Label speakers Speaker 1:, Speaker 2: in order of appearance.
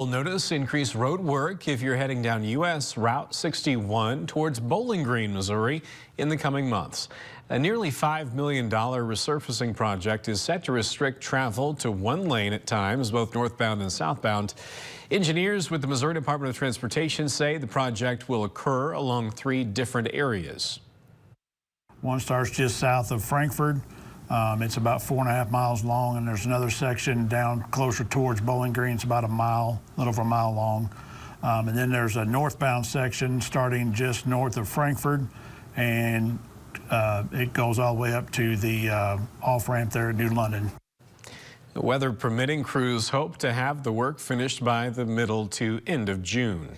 Speaker 1: You'll notice increased road work if you're heading down U.S. Route 61 towards Bowling Green, Missouri in the coming months. A nearly $5 million resurfacing project is set to restrict travel to one lane at times, both northbound and southbound. Engineers with the Missouri Department of Transportation say the project will occur along 3 different areas.
Speaker 2: One starts just south of Frankfort. It's about 4.5 miles long, and there's another section down closer towards Bowling Green. It's about a little over a mile long. And then there's a northbound section starting just north of Frankfort, and it goes all the way up to the off-ramp there at New London.
Speaker 1: Weather permitting, crews hope to have the work finished by the middle to end of June.